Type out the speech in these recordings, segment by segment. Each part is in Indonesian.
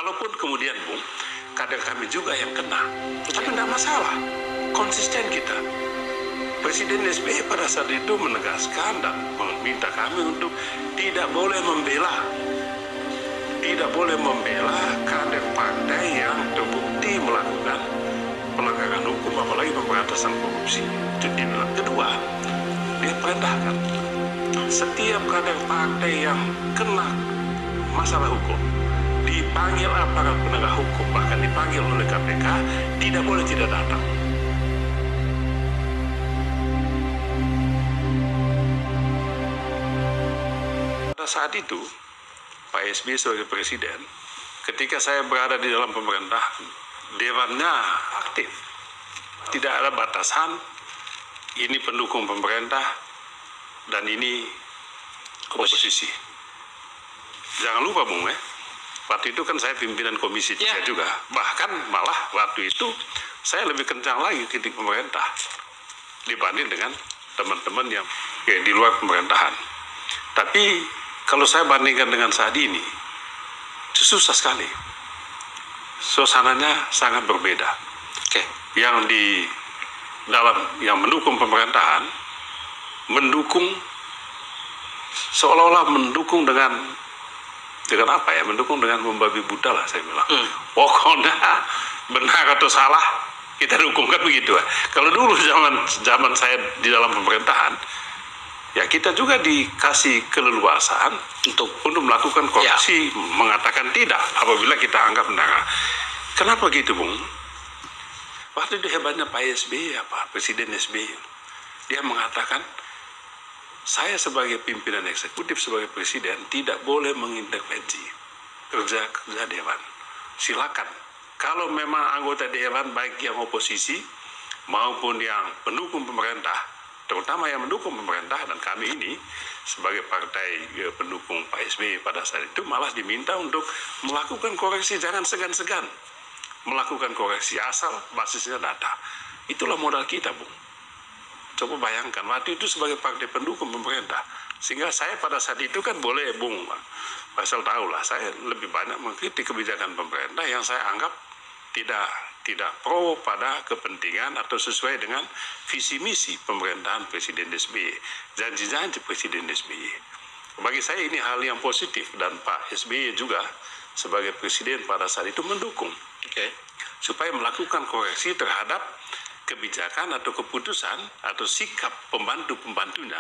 Walaupun kemudian Bung, kader kami juga yang kena, tapi tidak masalah, konsisten kita. Presiden SBY pada saat itu menegaskan dan meminta kami untuk tidak boleh membela kader partai yang terbukti melakukan pelanggaran hukum, apalagi pemberantasan korupsi. Itu dia bilang. Kedua, dia perintahkan setiap kader partai yang kena masalah hukum dipanggil aparat penegak hukum, bahkan dipanggil oleh KPK, tidak boleh tidak datang. Pada saat itu Pak SBY sebagai presiden, ketika saya berada di dalam pemerintahan, dewannya aktif, tidak ada batasan, ini pendukung pemerintah dan ini oposisi. Jangan lupa Bung, waktu itu kan saya pimpinan komisi 3 juga, bahkan malah waktu itu saya lebih kencang lagi kritik pemerintah dibanding dengan teman-teman yang di luar pemerintahan. Tapi kalau saya bandingkan dengan saat ini, susah sekali. Suasananya sangat berbeda. Yang di dalam yang mendukung pemerintahan, mendukung seolah-olah mendukung dengan apa ya? Mendukung dengan membabi buta lah saya bilang. Pokoknya benar atau salah kita dukung, kan begitu. Kalau dulu zaman saya di dalam pemerintahan, ya kita juga dikasih keleluasaan untuk melakukan koreksi, mengatakan tidak apabila kita anggap benar. Kenapa gitu Bung? Waktu itu hebatnya Pak SBY, Presiden SBY, dia mengatakan saya sebagai pimpinan eksekutif, sebagai presiden tidak boleh mengintervensi kerja dewan. Silakan, kalau memang anggota dewan baik yang oposisi maupun yang pendukung pemerintah, terutama yang mendukung pemerintah, dan kami ini sebagai partai pendukung Pak SBY pada saat itu malah diminta untuk melakukan koreksi, jangan segan-segan melakukan koreksi asal basisnya data. Itulah modal kita Bung. Coba bayangkan waktu itu sebagai partai pendukung pemerintah, sehingga saya pada saat itu kan boleh Bung Faisal tahu lah, saya lebih banyak mengkritik kebijakan pemerintah yang saya anggap tidak pro pada kepentingan atau sesuai dengan visi misi pemerintahan Presiden SBY, janji-janji Presiden SBY. Bagi saya ini hal yang positif, dan Pak SBY juga sebagai presiden pada saat itu mendukung supaya melakukan koreksi terhadap kebijakan atau keputusan atau sikap pembantu-pembantunya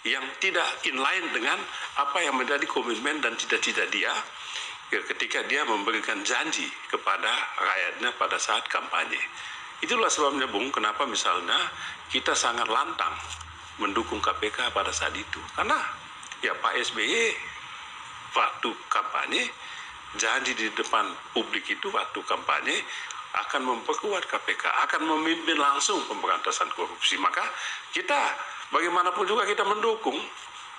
yang tidak inline dengan apa yang menjadi komitmen dan cita-cita dia ketika dia memberikan janji kepada rakyatnya pada saat kampanye. Itulah sebabnya Bung, kenapa misalnya kita sangat lantang mendukung KPK pada saat itu. Karena ya Pak SBY waktu kampanye, janji di depan publik itu waktu kampanye akan memperkuat KPK, akan memimpin langsung pemberantasan korupsi. Maka kita bagaimanapun juga kita mendukung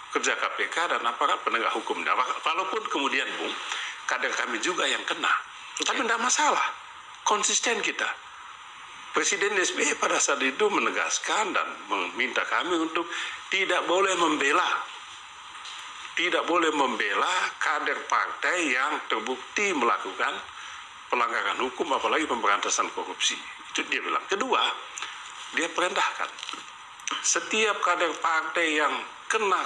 kerja KPK dan aparat penegak hukumnya. Walaupun kemudian Bung, kader kami juga yang kena, tapi tidak masalah, konsisten kita. Presiden SBY pada saat itu menegaskan dan meminta kami untuk tidak boleh membela kader partai yang terbukti melakukan pelanggaran hukum, apalagi pemberantasan korupsi. Itu dia bilang. Kedua, dia perintahkan setiap kader partai yang kena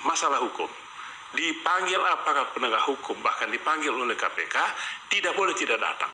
masalah hukum dipanggil aparat penegak hukum, bahkan dipanggil oleh KPK, tidak boleh tidak datang.